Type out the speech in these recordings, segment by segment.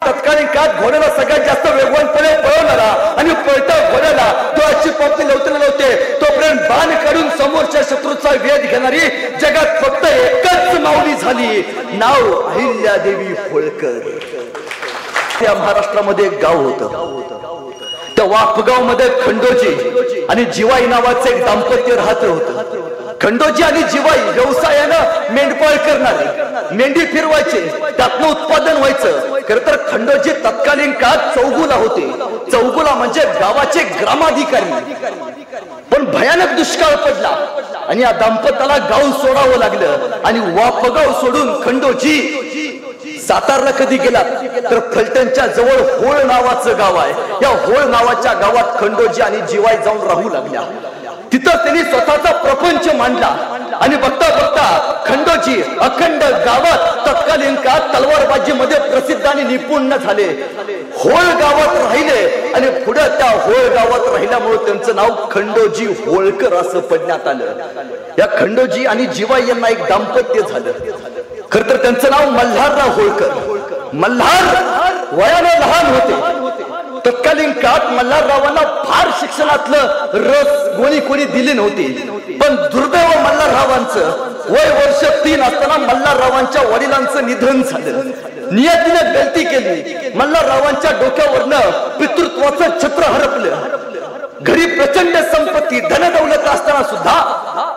तत्कालीन काळात घोड्याला सगळ्यात जास्त वेगवानपणे पळवणारा आणि पळता घोड्याला डोळ्याची पापणी लवते तोपर्यंत बाण काढून समोरच्या शत्रूचा वेध घेणारी जगात फक्त एकच माऊली झाली, नाव अहिल्यादेवी होळकर. त्या महाराष्ट्रामध्ये एक गाव होतं. त्या वापगाव मध्ये खंडोजी आणि जिवाई नावाचं एक दाम्पत्य राहत होतं. खंडोजी आणि जिवाई व्यवसायानं मेंढपाळ करणारे, मेंढी फिरवायचे, त्यातनं उत्पादन व्हायचं. खरं तर खंडोजी तत्कालीन काळात चौगुला होते. चौगुला म्हणजे गावाचे ग्रामाधिकारी. पण भयानक दुष्काळ पडला आणि या दाम्पत्याला गाव सोडावं लागलं आणि वापगाव सोडून खंडोजी सातारला कधी गेला तर फलटणच्या जवळ होळ नावाचं गाव आहे. या होळ नावाच्या गावात खंडोजी आणि जिवाई जाऊन राहू लागल्या. तिथं त्यांनी स्वतःचा प्रपंच मांडला आणि बघता बघता खंडोजी अखंड गावात तत्कालीन काळात तलवारबाजीमध्ये प्रसिद्ध आणि निपुण झाले. होळ गावात राहिले आणि पुढे त्या होळ गावात राहिल्यामुळे त्यांचं नाव खंडोजी होळकर असं पडण्यात आलं. या खंडोजी आणि जिवाई यांना एक दाम्पत्य झालं. खर तर त्यांचं नाव मल्हारराव होळकर. मल्हार वयाने लहान होते. तत्कालीन काळात मल्हाररावांना फार शिक्षणातलं रस कोणी दिली नव्हती. पण दुर्दैव मल्हाररावांचं वय वर्ष 3 असताना मल्हाररावांच्या वडिलांचं निधन झालं. नियतीने गलती केली. मल्हाररावांच्या डोक्यावरनं पितृत्वाचं छत्र हरपलं. घरी प्रचंड संपत्ती धनदौलत असताना सुद्धा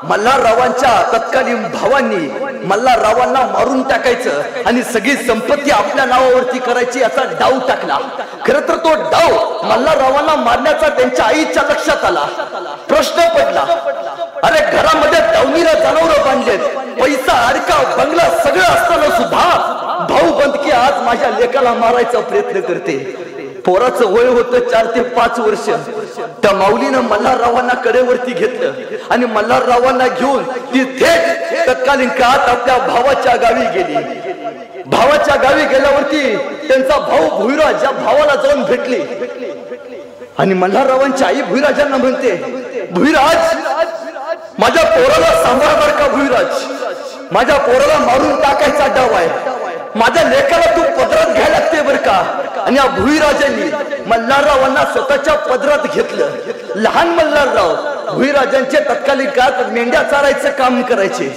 मल्हाररावांच्या तत्कालीन भावांनी मल्हाररावांना मारून टाकायचं आणि सगळी संपत्ती आपल्या नावावरती करायची याचा डाव टाकला. खरं तर तो डाव मल्हाररावांना मारण्याचा त्यांच्या आईच्या लक्षात आला. प्रश्न पडला, अरे घरामध्ये दावणीला जनावरं बांधलेत, पैसा अडका बंगला सगळं असताना सुद्धा भाऊ बंदकी आज माझ्या लेकाला मारायचा प्रयत्न करते. पोराचं वय होतं 4 ते 5 वर्ष. त्या माऊलीनं मल्हाररावांना कडेवरती घेतलं आणि मल्हाररावांना घेऊन ती थेट तत्कालीन काळात आपल्या भावाच्या गावी गेली. भावाच्या गावी गेल्यावरती त्यांचा भाऊ भुईराज या भावाला जाऊन भेटली आणि मल्हाररावांची आई भुईराजांना म्हणते, भुईराज माझ्या पोराला सांभाळ बर का भुईराज, माझ्या पोराला मारून टाकायचा डाव आहे, माझ्या लेकाला तू पदरात घ्यायला लागते बर का. आणि या भुईराजांनी मल्हाररावांना स्वतःच्या पदरात घेतलं. लहान मल्हारराव भुईराजांचे तत्कालीन काळात मेंढ्या चारायचं काम करायचे.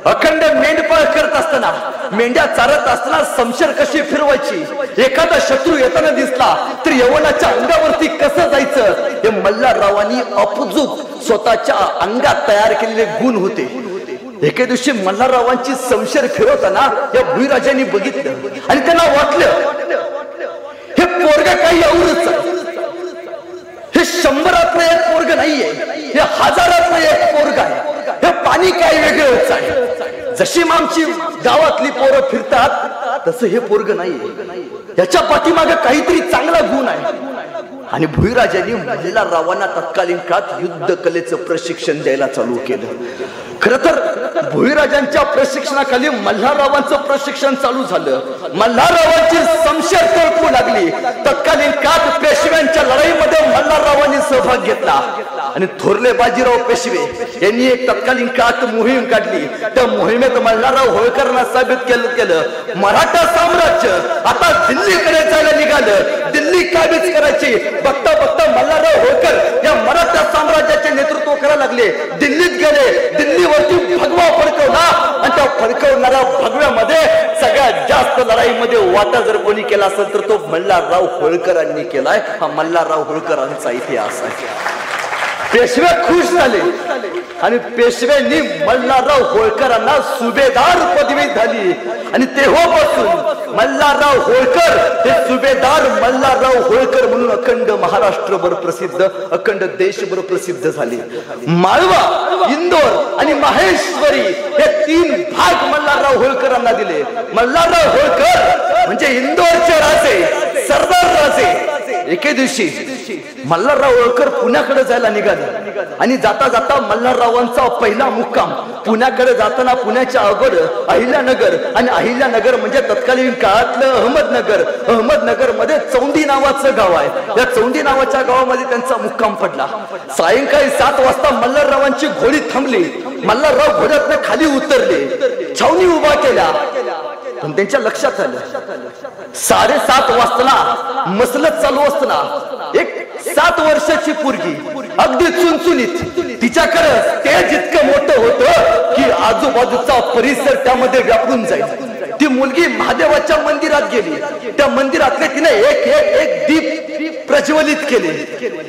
अखंड मेंढपाळ करत असताना, मेंढ्या चारत असताना समशेर कशी फिरवायची, एखादा शत्रू येताना दिसला तर यवनाच्या अंगावरती कसं जायचं, हे मल्हाररावांनी अपुजूक स्वतःच्या अंगात तयार केलेले गुण होते. एके दिवशी मल्हाररावांची समशेर फिरवताना या भुईराजांनी बघितलं आणि त्यांना वाटलं हे पोरग काही एवढंच आहे, हे 100रातलं एक पोरग नाहीये, हे 1000रातलं एक पोरग आहे, हे पाणी काय वेगळंच आहे. जशी आमची गावातली पोरं फिरतात तसं हे पोरग नाहीये, याच्या पाठीमागे काहीतरी चांगला गुण आहे. आणि भुईराजांनी मल्हाररावांना तत्कालीन काळात युद्ध कलेचं प्रशिक्षण द्यायला चालू केलं. खरं तर भुईराजांच्या प्रशिक्षणाखाली मल्हाररावांचं प्रशिक्षण चालू झालं. मल्हाररावांची समशेर तळपू लागली. तत्कालीन काळात पेशव्यांच्या लढाईमध्ये मल्हाररावांनी सहभाग घेतला आणि थोरले बाजीराव पेशवे यांनी एक तत्कालीन काळात मोहीम काढली. त्या मोहिमेत मल्हारराव होळकरांना साबित केलं मराठा साम्राज्य आता दिल्लीकडे जायला निघालं, दिल्ली काबीज करायची. बघता बघता मल्हारराव होळकर या मराठा साम्राज्याचे नेतृत्व करायला लागले. दिल्लीत गेले, दिल्लीवरती भगवा फडकवला आणि त्या फडकवणाऱ्या भगव्यामध्ये सगळ्यात जास्त लढाईमध्ये वाटा जर कोणी केला असेल तर तो मल्हारराव होळकरांनी केलाय. हा मल्हारराव होळकरांचा इतिहास आहे. पेशवे खुश झाले आणि पेशव्यांनी मल्हारराव होळकरांना सुभेदार पदवी झाली आणि तेव्हापासून मल्हारराव होळकर हे सुभेदार मल्हारराव होळकर म्हणून अखंड महाराष्ट्रभर प्रसिद्ध, अखंड देशभर प्रसिद्ध झाले. माळवा, इंदोर आणि माहेश्वरी हे 3 भाग मल्हारराव होळकरांना दिले. मल्हारराव होळकर म्हणजे इंदोरचे राजे, सरदार राजे. एके दिवशी मल्हारराव होळकर पुण्याकडे जायला निघाले आणि जाता जाता मल्हाररावांचा पहिला मुक्काम पुण्याकडे जाताना पुण्याच्या अगोदर अहिल्यानगर आणि अहिल्यानगर म्हणजे तत्कालीन काळातलं अहमदनगर. अहमदनगर मध्ये चौंडी नावाचं गाव आहे. या चौंडी नावाच्या गावामध्ये त्यांचा मुक्काम पडला. सायंकाळी 7 वाजता मल्हाररावांची घोडी थांबली. मल्हारराव घोड्यातनं खाली उतरले, छावणी उभा केला. पण त्यांच्या लक्षात आलं 7:30 वाजता मसलत चालू असताना एक 7 वर्षाची पोरगी अगदी चुनचुनीत तिच्याकडे तेज इतकं मोठं होतं की आजूबाजूचा परिसर त्यामध्ये व्यापून जाईल. ती मुलगी महादेवाच्या मंदिरात गेली. त्या मंदिरातले तिने एक दीप प्रज्वलित केले.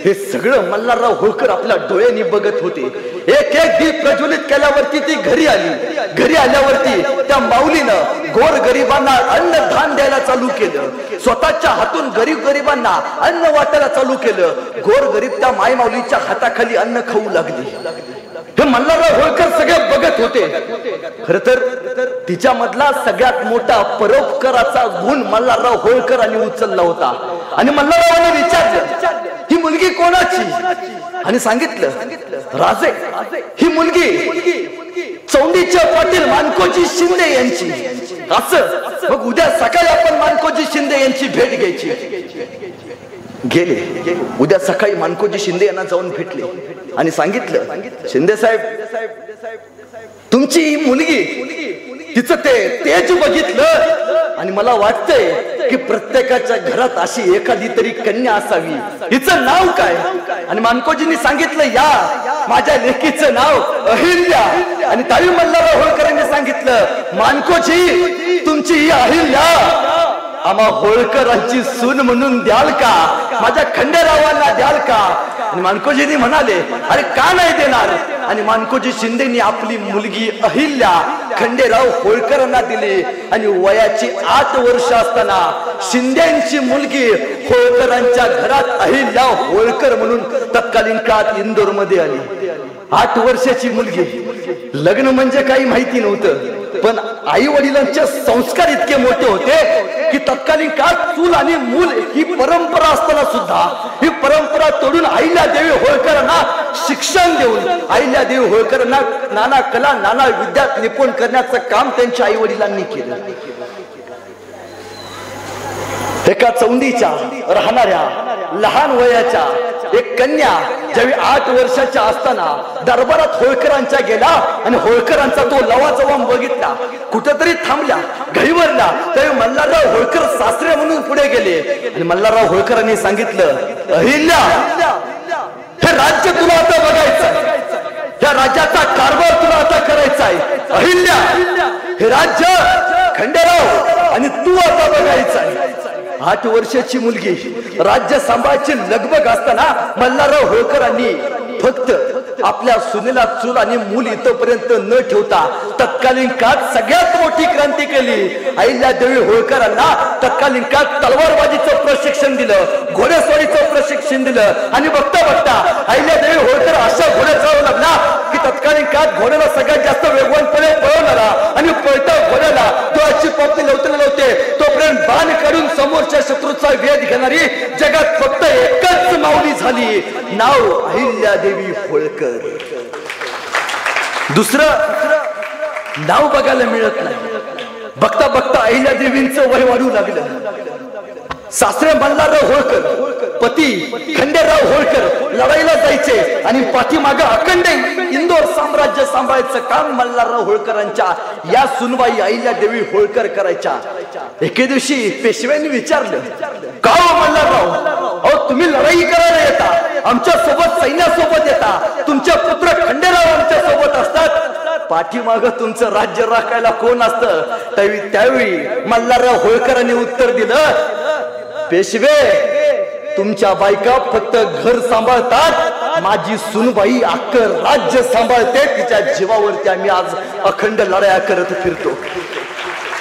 हे सगळं मल्हारराव होळकर आपल्या डोळ्यांनी बघत होते. एक दीप प्रज्वलित केल्यावरती ती घरी आली. घरी आल्यावरती त्या माऊलीनं गोरगरिबांना अन्नदान द्यायला चालू केलं. स्वतःच्या हातून गरिबांना अन्न वाटायला चालू केलं. गोरगरीब त्या माय माऊलीच्या हाताखाली अन्न खाऊ लागली. हे मल्हारराव होळकर सगळे बघत होते. खर तर तिच्या मधला सगळ्यात मोठा परोपकाराचा गुण मल्हारराव होळकरांनी उचलला होता. आणि मल्हाररावांनी विचारलं ही मुलगी कोणाची? आणि सांगितलं राजे ही मुलगी चौंडीच्या पाटील मानकोजी शिंदे यांची. असं मग उद्या सकाळी आपण मानकोजी शिंदे यांची भेट घ्यायची. गेले. उद्या सकाळी मानकोजी शिंदे यांना जाऊन भेटले आणि सांगितलं शिंदे साहेब तुमची ही मुलगी तिचं ते तेज बघितलं आणि मला वाटतंय की प्रत्येकाच्या घरात अशी एखादी तरी कन्या असावी. हिचं नाव काय? आणि मानकोजींनी सांगितलं या माझ्या लेकीचं नाव अहिल्या. आणि ताई मल्हारराव होळकरांनी सांगितलं मानकोजी तुमची ही अहिल्या आम्हा होळकरांची सून म्हणून द्याल का? माझ्या खंडेरावांना द्याल का? आणि मानकोजींनी म्हणाले अरे का नाही देणार? आणि मानकोजी शिंदेनी आपली मुलगी अहिल्या खंडेराव होळकरांना दिली. आणि वयाची 8 वर्ष असताना शिंदेची मुलगी होळकरांच्या घरात अहिल्या होळकर म्हणून तत्कालीन काळात इंदोर मध्ये आली. 8 वर्षाची मुलगी. लग्न म्हणजे काही माहिती नव्हतं. पण आई वडिलांचे संस्कार इतके मोठे होते की तत्कालीन काळात चूल आणि मूल ही परंपरा असताना सुद्धा ही परंपरा तोडून अहिल्यादेवी होळकरांना शिक्षण देऊन अहिल्यादेवी होळकरांना नाना कला नाना विद्यात निपुण करण्याचं काम त्यांच्या आई वडिलांनी केलं. एका चौंडीच्या राहणाऱ्या लहान वयाच्या एक कन्या ज्यावेळी 8 वर्षाच्या असताना दरबारात होळकरांच्या गेला आणि होळकरांचा तो लवाजवाम बघितला. कुठेतरी थांबल्या घाईवरला. त्यावेळी मल्हारराव होळकर सासरे म्हणून पुढे गेले आणि मल्हारराव होळकरांनी सांगितलं अहिल्या हे राज्य तुला आता बघायचं. या राज्याचा कारभार तुला आता करायचा आहे. अहिल्या हे राज्य खंडेराव आणि तू आता बघायचं आहे. 8 वर्षाची मुलगी राज्य सांभाळायची लगबग असताना मल्हारराव होळकरांनी फक्त आपल्या सुनेला चूल आणि मूल इथपर्यंत न ठेवता तत्कालीन काळात सगळ्यात मोठी क्रांती केली. अहिल्यादेवी होळकरांना तत्कालीन काळात तलवारबाजीचं प्रशिक्षण दिलं. घोडेस्वारीचं प्रशिक्षण दिलं. आणि बघता बघता अहिल्यादेवी होळकर अशा घोडे चालवू लागला की तत्कालीन काळात घोड्याला सगळ्यात जास्त वेगवानपणे पळवणारा आणि पळता घोड्याला तो अशी पापणी लवते तोपर्यंत बाण काढून समोरच्या शत्रूचा वेध घेणारी जगात फक्त एकच माऊली झाली. नाव अहिल्यादेवी होळकर. दुसरं नाव बघायला मिळत नाही. बघता बघता अहिल्यादेवींचं वय वाढू लागलं. सासरे मल्हारराव होळकर पती खंडेराव होळकर लढाईला जायचे आणि पाठीमागे अखंड इंदोर साम्राज्य सांभाळायचं काम मल्हारराव होळकरांच्या या सुनबाई अहिल्यादेवी होळकर करायच्या. एके दिवशी पेशव्यांनी विचारलं का मल्हारराव अहो तुम्ही लढाई करायला येता आमच्या सोबत सैन्यासोबत येता तुमचे पुत्र खंडेराव आमच्या सोबत असतात पाठीमाग तुमचं राज्य राखायला कोण असतं? त्यावेळी मल्हारराव होळकरांनी उत्तर दिलं पेशवे तुमच्या बायका फक्त घर सांभाळतात माझी सुनबाई अख्ख राज्य सांभाळते. तिच्या जीवावरती आम्ही आज अखंड लढाया करत फिरतो.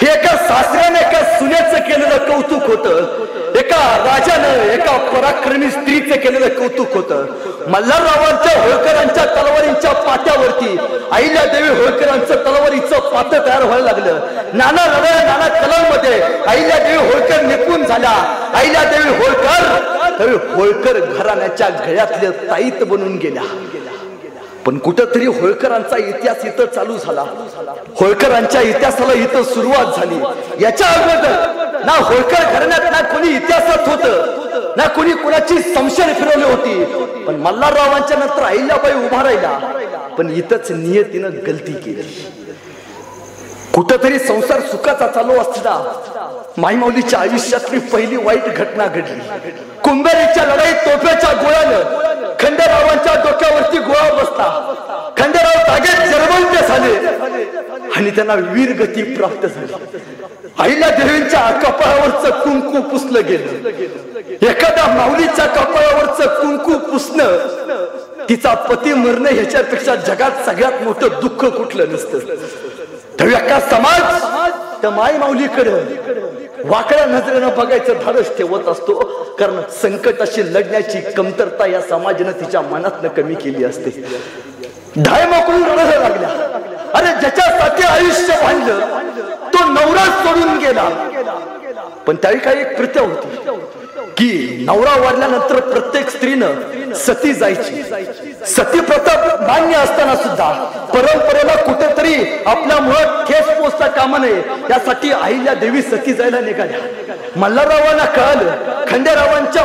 हे एका सासऱ्याने एका सुनेचं केलेलं कौतुक होतं. एका राजानं एका पराक्रमी स्त्रीचं केलेलं कौतुक होतं. मल्हाररावांच्या होळकरांच्या तलवारींच्या पाट्यावरती अहिल्यादेवी होळकरांचं तलवारीचं पातं तयार व्हायला लागलं. नाना लढाया नाना कलांमध्ये अहिल्यादेवी होळकर निपुण झाल्या. अहिल्यादेवी होळकर घराण्याच्या गळ्यातले ताईत बनून गेल्या. पण कुठेतरी होळकरांचा इतिहास इथं चालू झाला. होळकरांच्या इतिहासाला इथं सुरुवात झाली. याच्या अगोदर ना होळकर घराण्यात ना कोणी इतिहासात होतं ना कोणी कुणाची संशय फिरवली होती. पण मल्हाररावांच्या नंतर अहिल्याबाई उभा राहिला. पण इथंच नियतीनं गलती केली. कुठंतरी संसार सुखाचा चालू असताना माईमाऊलीच्या आयुष्यातली पहिली वाईट घटना घडली. कुंभेरीच्या लढाईत तोफेच्या गोळ्यानं खंडेरावांच्या डोक्यावरती गोळा बसला. खंडेराव जागेत जरबंद झाले आणि त्यांना वीरगती प्राप्त झाली. आईला देवींच्या कपाळावरचं कुंकू पुसलं गेलं. एखाद्या माऊलीच्या कपाळावरचं कुंकू पुसणं, तिचा पती मरणं ह्याच्यापेक्षा जगात सगळ्यात मोठं दुःख कुठलं नसतं. तेव्हा समाज त्या माई माऊलीकडे वाकड्या नजरेनं बघायचं धाडस ठेवत असतो, कारण संकटाशी लढण्याची कमतरता या समाजानं तिच्या मनातनं कमी केली असते. ढाय मोकळून रडायला लागल्या. अरे ज्याच्यासाठी आयुष्य बांधलं तो नवरा सोडून गेला. पण त्यावेळी काही एक प्रथा होती की नवरा वाढल्यानंतर प्रत्येक स्त्रीनं सती जायची. सती प्रथा मान्य असताना सुद्धा परंपरेला कुठेतरी आपल्यामुळं ठेस पोचता कामा नये यासाठी अहिल्या देवी सती जायला निघाल्या. मल्हाररावांना कळालं खंडेरावांच्या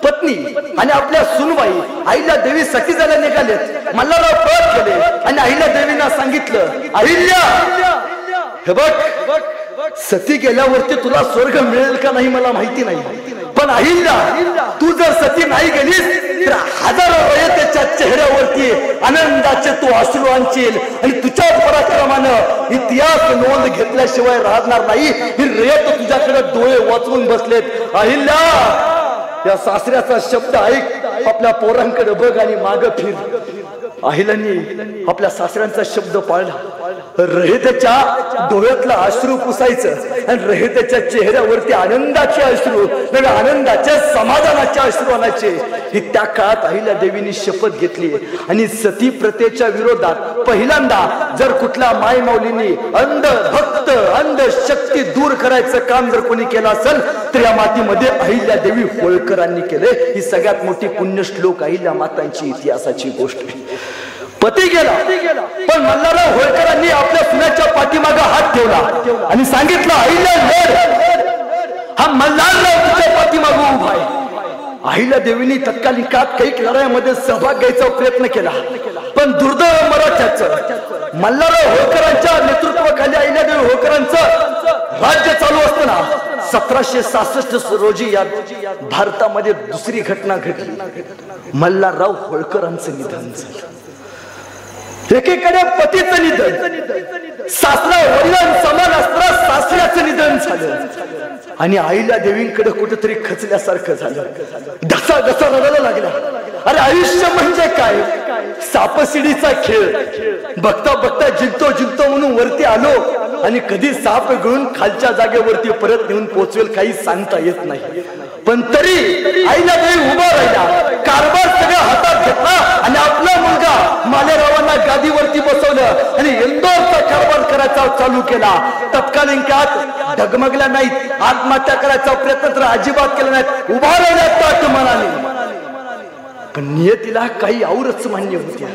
पत्नी आणि आपल्या सुनबाई अहिल्या देवी सती जायला निघालेत. मल्हारराव पळत गेले आणि अहिल्या देवींना सांगितलं, अहिल्या हे बघ, सती गेल्यावरती तुला स्वर्ग मिळेल का नाही मला माहिती नाही, पण अहिल्या तू जर सती नाही गेलीस तर हजारो रयतेच्या चेहऱ्यावरती आनंदाचे तू अश्रू आणशील आणि तुझ्या पराक्रमानं इतिहास नोंद घेतल्याशिवाय राहणार नाही. ही रयत तुझ्याकडे डोळे वाचवून बसलेत. अहिल्या या सासऱ्याचा शब्द ऐक, आपल्या पोरांकडे बघ आणि माग फिर. अहिल्यानी आपल्या सासऱ्यांचा शब्द पाळला. रहितेच्या डोळ्यातला अश्रू पुसायचं आणि रहितेच्या चेहऱ्यावरती आनंदाचे अश्रू, नव्हे आनंदाचे समाधानाचे अश्रू आणायचे. ही त्या काळात अहिल्या देवींनी शपथ घेतली आणि सती प्रथेच्या विरोधात पहिल्यांदा जर कुठल्या माय माऊलींनी अंध भक्त अंधशक्ती दूर करायचं काम जर कोणी केलं असेल तर या मातीमध्ये अहिल्या देवी होळकरांनी केले. ही सगळ्यात मोठी पुण्यश्लोक अहिल्या मातांची इतिहासाची गोष्ट आहे. पती गेला पण मल्हारराव होळकरांनी आपल्या सुनाच्या पाठीमागे हात ठेवला आणि सांगितलं, अहिल्या लढ, हा मल्हारराव तुझ्या पाठीमागे उभा आहे. अहिल्या देवींनी तत्कालीन काळात काही लढाईमध्ये सहभाग घ्यायचा प्रयत्न केला, पण दुर्दैव मराठ्याचं मल्हारराव होळकरांच्या नेतृत्वाखाली अहिल्या देवी होळकरांचं राज्य चालू असताना 1766 रोजी या भारतामध्ये दुसरी घटना घडली. मल्हारराव होळकरांचं निधन झालं. एकीकडे पतीचं निधन, सासरा वडिलां समान असताना सासऱ्याचं निधन झालं आणि अहिल्या देवींकडे कुठेतरी खचल्यासारखं झालं. घसा घसा रडायला लागला. अरे आयुष्य म्हणजे काय? सापशिडीचा खेळ. बघता बघता जिंकतो जिंकतो म्हणून वरती आलो आणि कधी साप घेऊन खालच्या जागेवरती परत नेऊन पोहोचवेल काही सांगता येत नाही. पण तरी अहिल्या देवी उभा राहिला, कारभार सगळं हातात घेतला आणि आपला मुलगा मालेरावांना गादीवरती बसवलं आणि इंदोरचा कारभार करायचा चालू केला. तत्कालीन काळात डगमगल्या नाहीत, आत्महत्या करायचा प्रयत्न तर अजिबात केला नाहीत, उभा राहिल्या ताट मनाने. पण नियतीला काही औरच मान्य होत्या.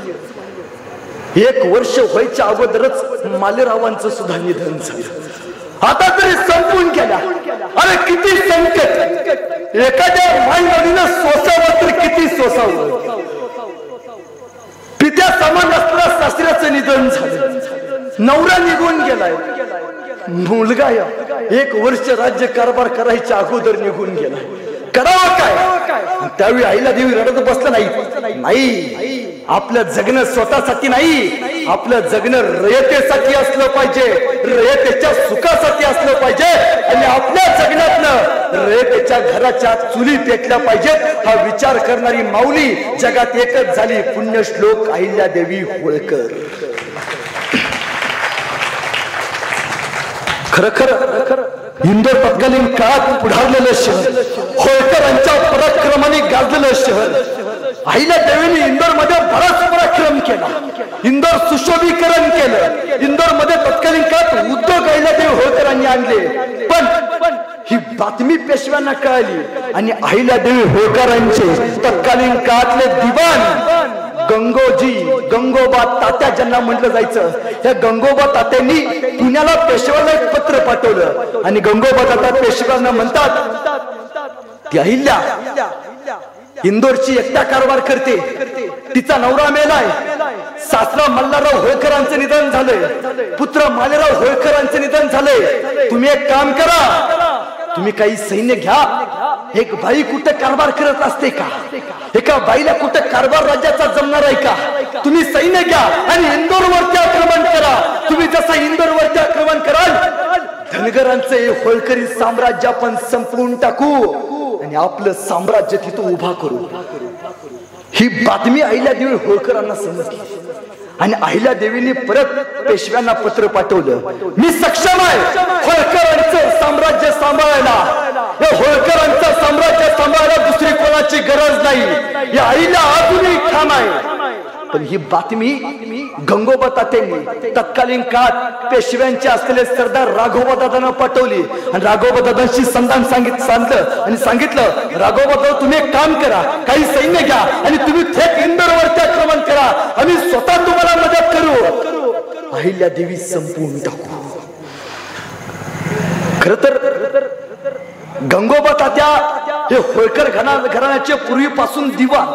1 वर्ष व्हायच्या अगोदरच मालेरावांचं सुद्धा निधन झालं. आता तरी संपून गेला. अरे किती संकट एखाद्या माईवडीनं सोसावं तर किती सोसावं. पित्या समान असताना सासऱ्याचं निधन झालं. नवरा निघून गेलाय, मुलगा 1 वर्ष राज्य कारभार करायच्या अगोदर निघून गेलाय. करावं काय? त्यावेळी अहिल्या देवी रडत बसलं नाही. आपलं जगणं स्वतःसाठी नाही, आपलं जगणं रयतेसाठी असलं पाहिजे, रयतेच्या सुखासाठी असलं पाहिजे आणि आपल्या जगण्यातनं रयतेच्या घराच्या चुली पेटल्या पाहिजेत हा विचार करणारी माऊली जगात एकच झाली. पुण्यश्लोक अहिल्या देवी होळकर. खरखर इंदोर तत्कालीन काळात पुढारलेलं शहर, होळकरांच्या पराक्रमाने गाजलेलं शहर. अहिल्या देवीने इंदोर मध्ये बराच पराक्रम केला. इंदोर सुशोभीकरण केलं. इंदोर मध्ये तत्कालीन काळात उद्योग अहिल्या देवी होळकरांनी आणले. पण ही बातमी पेशव्यांना कळाली आणि अहिल्या देवी होळकरांचे तत्कालीन काळातले दिवाण गंगोजी, गंगोबा तात्या ज्यांना म्हटलं जायचं, त्या गंगोबा तात्यांनी पुण्याला पेशव्याला एक पत्र पाठवलं आणि गंगोबा तात्या पेशव्यांना म्हणतात की अहिल्या इंदोरची एकटा कारभार करते, तिचा नवरा मेलाय, सासरा मल्हारराव होळकरांचं निधन झालंय, पुत्र मालेराव होळकरांचं निधन झालंय. तुम्ही एक काम करा, तुम्ही काही सैन्य घ्या. एक बाई कुठे कारभार करत असते का? एका बाईला कुठे कारभार राज्याचा जमणार आहे का? तुम्ही सैन्य घ्या आणि इंदोरवरती आक्रमण करा. तुम्ही जसं इंदोरवरती आक्रमण कराल, धनगरांचे होळकरी साम्राज्य आपण संपवून टाकू आणि आपलं साम्राज्य तिथं उभा करू. ही बातमी अहिल्यादेवी होळकरांना समजली आणि अहिल्यादेवींनी परत पेशव्यांना पत्र पाठवलं, मी सक्षम आहे होळकरांचं साम्राज्य सांभाळायला. या होळकरांचं साम्राज्य सांभाळायला दुसरी कोणाची गरज नाही. या अहिल्या अजूनही ठाम आहे. पण ही बातमी गंगोबा तात्यांनी तत्कालीन काळात पेशव्यांचे असलेले सरदार राघोबा दादांना पाठवली आणि राघोबा दादांशी संधान सांगितलं, राघोबा दादा तुम्ही एक काम करा, काही सैन्य घ्या आणि तुम्ही थेट इंदोरवरती आक्रमण करा. आम्ही स्वतः तुम्हाला मदत करू. अहिल्यादेवी संपवून टाकू. खर तर गंगोबा तात्या हे होळकर घराण्याचे पूर्वीपासून दिवाण,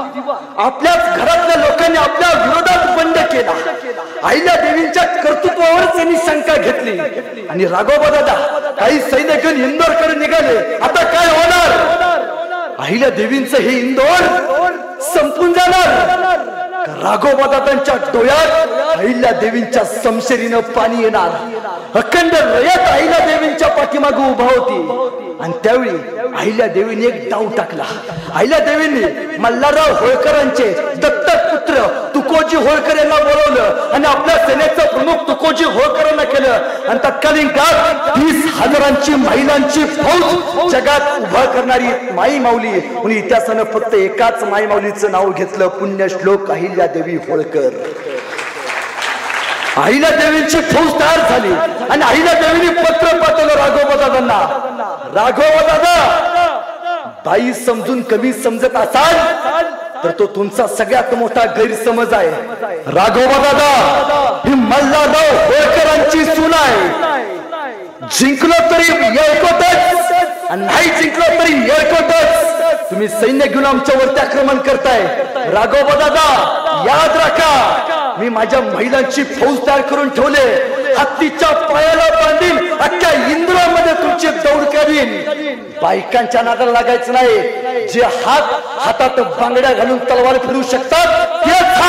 आपल्याच घरातल्या लोकांनी आपल्या विरोधात बंड केला. अहिल्यादेवींच्या कर्तृत्वावर त्यांनी शंका घेतली आणि राघोबा दादा काही सैन्य घेऊन इंदोरकडे निघाले. आता काय होणार? अहिल्यादेवींचं हे इंदोर संपून जाणार. राघोबा दादांच्या डोळ्यात अहिल्यादेवींच्या समशेरीनं पाणी येणार. अखंड रयत अहिल्यादेवींच्या पाठीमागे उभा होती आणि त्यावेळी अहिल्यादेवीने एक डाव टाकला. अहिल्यादेवींनी मल्हारराव होळकरांचे दत्तक पुत्र तुकोजी होळकर यांना बोलवलं आणि आपल्या सेनेचं प्रमुख तुकोजी होळकरांना केलं आणि तत्कालीन काळात 30,000 महिलांची फौज जगात उभा करणारी माई माऊली म्हणून इतिहासानं फक्त एकाच माई माऊलीचं नाव घेतलं, पुण्यश्लोक अहिल्यादेवी होळकर. अहिल्यादेवींची फौज तयार झाली आणि अहिल्यादेवींनी पत्र पाठवलं राघोबा दादांना, राघोबा दादा बाई समजून कमी समजत असाल तर तो तुमचा सगळ्यात मोठा गैरसमज आहे. राघोबा दादा ही मल्हारराव होळकरांची सून आहे. जिंकलो तरी येळकोटच आणि नाही जिंकलो तरी येळकोटच. तुम्ही सैन्य घेऊन आमच्यावरती आक्रमण करताय. राघोबा दादा याद राखा, मी माझ्या महिलांची फौज तयार करून ठेवले. हत्तीच्या पायाला बांधीन, अख्ख्या इंद्रामध्ये तुमची दौड करीन. बायकांच्या नादाला लागायचं नाही. जे हातात बांगड्या घालून तलवार फिरू शकतात, तेच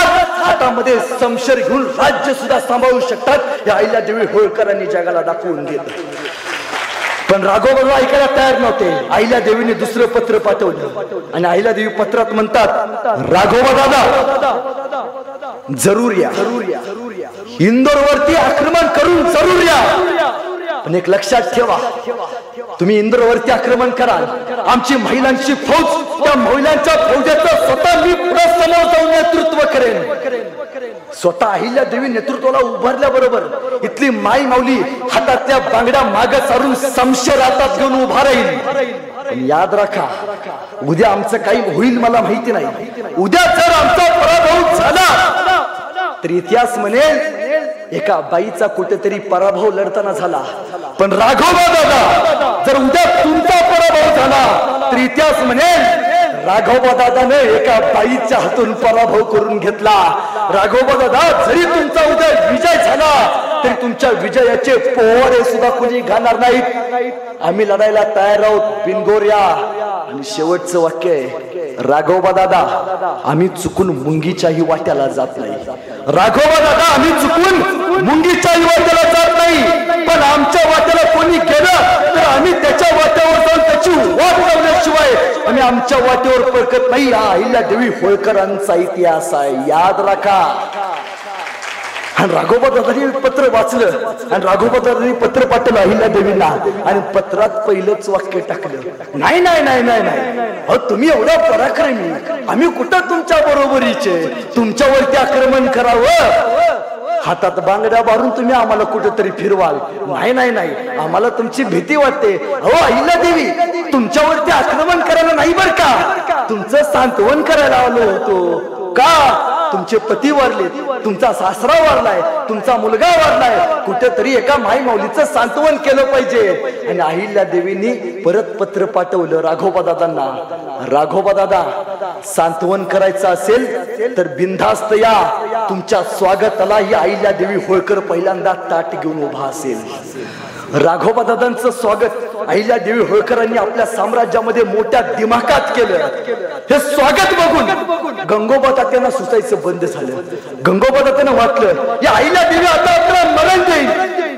हातामध्ये समशेर घेऊन राज्य सुद्धा सांभाळू शकतात. या अहिल्यादेवी होळकरांनी जगाला दाखवून घेतलं. पण राघोबा ऐकायला तयार नव्हते. अहिल्यादेवीने दुसरं पत्र पाठवलं आणि अहिल्यादेवी पत्रात म्हणतात, राघोबा दादा जरूर या, इंदोरवरती आक्रमण करून जरूर या. पण एक लक्षात ठेवा, तुम्ही इंदोरवरती आक्रमण कराल, आमची महिलांची फौज, त्या महिलांच्या फौजेचं स्वतः मी पुढे समोर जाऊन नेतृत्व करेन. स्वतः अहिल्यादेवी नेतृत्वाला उभारल्याबरोबर इथली माई माऊली हातातल्या बांगड्या मागे सारून समशेर हातात घेऊन उभा राहील. याद राखा, उद्या आमचं काही होईल मला माहिती नाही. उद्या जर आमचा पराभव झाला तर इतिहास म्हणेल एका बाईचा कुठेतरी पराभव लढताना झाला. पण राघोबा दादा जर उद्या तुमचा पराभव झाला तर इतिहास म्हणेल राघोबा दादाने एका बाईच्या हातून पराभव करून घेतला. राघोबा दादा जरी तुमचा उद्या विजय झाला तरी तुमच्या विजयाचे पोवाडे सुद्धा कोणी घालणार नाहीत. आम्ही लढायला तयार आहोत बिनगोर्या. आणि शेवटचं वाक्य आहे, राघोबा दादा आम्ही चुकून मुंगीच्याही वाट्याला जात नाही. राघोबा दादा आम्ही चुकून मुंगीच्याही वाट्याला जात नाही. पण आमच्या वाट्याला कोणी गेलं तर आम्ही त्याच्या वाट्यावर जाऊन त्याची वाट लावल्याशिवाय आम्ही आमच्या वाटेवर परकत नाही. हा अहिल्यादेवी होळकरांचा इतिहास आहे, याद राखा. आणि राघोबा दादांनी पत्र वाचलं आणि राघोबा दादांनी पत्र पाठवलं अहिल्यादेवींना आणि पत्रात पहिलंच वाक्य टाकलं, नाही नाही नाही नाही नाही, तुम्ही एवढा पराक्रमी, आम्ही कुठं तुमच्या बरोबरीचे, तुमच्यावरती आक्रमण करावं, हातात बांगड्या बांधून तुम्ही आम्हाला कुठेतरी फिरवाल, नाही नाही नाही, आम्हाला तुमची भीती वाटते. हो अहिल्यादेवी, तुमच्यावरती आक्रमण करायला नाही बर का, तुमचं सांत्वन करायला आलो होतो. का तुमचे पती वारले, तुमचा सासरा वारलाय, तुमचा मुलगा वारलाय, कुठेतरी एका माई माऊलीचं सांत्वन केलं पाहिजे. आणि अहिल्या देवींनी परत पत्र पाठवलं राघोबा दादांना. राघोबा दादा, सांत्वन करायचं असेल तर बिनधास्त या, तुमच्या स्वागताला ही अहिल्या देवी होळकर पहिल्यांदा ताट घेऊन उभा असेल. राघोबा दादांचं स्वागत अहिल्या देवी होळकरांनी आपल्या साम्राज्यामध्ये मोठ्या दिमाखात केलं. हे स्वागत बघून गंगोबा तात्यांना सुचायचं बंद झालं. गंगोबा तात्यांना वाटलं या अहिल्या देवी आता आपल्याला मरण देईल.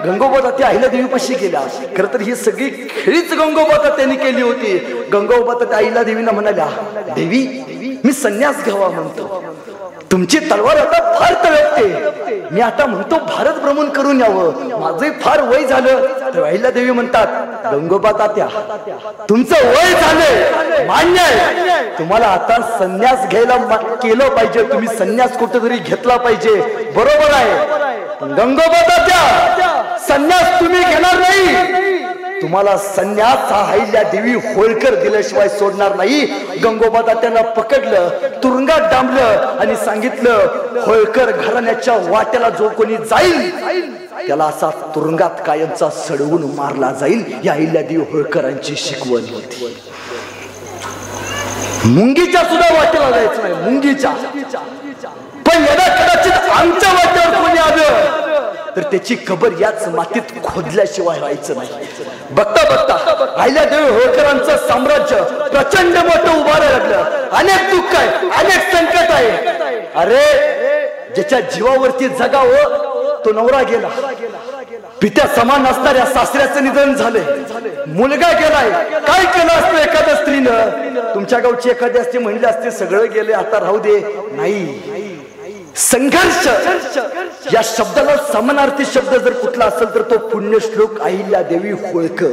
गंगोबा तात्या अहिल्या देवी पाशी गेला. खर तर ही सगळी खेळीच गंगोबा तात्यांनी केली होती. गंगोबा तात्या अहिल्या देवींना म्हणाल्या, देवी मी संन्यास घ्यावा म्हणतो, तुमची तलवार आता फार तळपते, मी आता म्हणतो भारत भ्रमण करून यावं, माझे फार वय झालं. तर अहिल्या देवी म्हणतात, गंगोबा तात्या तुमचं वय झालंय मान्य आहे, तुम्हाला आता संन्यास घ्यायला केलं पाहिजे, तुम्ही संन्यास कुठेतरी घेतला पाहिजे, बरोबर आहे. गंगोबा तात्या संन्यास तुम्ही घेणार नाही, तुम्हाला संन्यास हा अहिल्या देवी होळकर दिल्याशिवाय सोडणार नाही. गंगोबा तात्यांना पकडलं, तुरुंगात डांबलं आणि सांगितलं, होळकर घराण्याच्या वाट्याला जो कोणी जाईल त्याला असा तुरुंगात कायमचा सडवून मारला जाईल. या अहिल्या देवी होळकरांची शिकवण होती. मुंगीच्या सुद्धा वाट्याला जायचं नाही, मुंगीच्या. पण यदा कदाचित आमच्या वाट्यावर कोणी आलं तर त्याची कबर याच मातीत खोदल्याशिवाय व्हायचं नाही. बघता बघता अहिल्या देवी होळकरांचं साम्राज्य प्रचंड मोठं उभारायला लागलं. अनेक दुःख आहे, अनेक संकट आहे. अरे ज्याच्या जीवावरती जगावं तो नवरा गेला, पित्या समान असणाऱ्या सासऱ्याचं निधन झालंय, मुलगा गेलाय. काय केलं असतं एखाद्या स्त्रीनं? तुमच्या गावची एखादी असते म्हणले असते सगळं गेले आता राहू दे. नाही, संघर्ष या शब्दाला समानार्थी शब्द जर कुठला असेल तर तो पुण्यश्लोक अहिल्या देवी होळकर.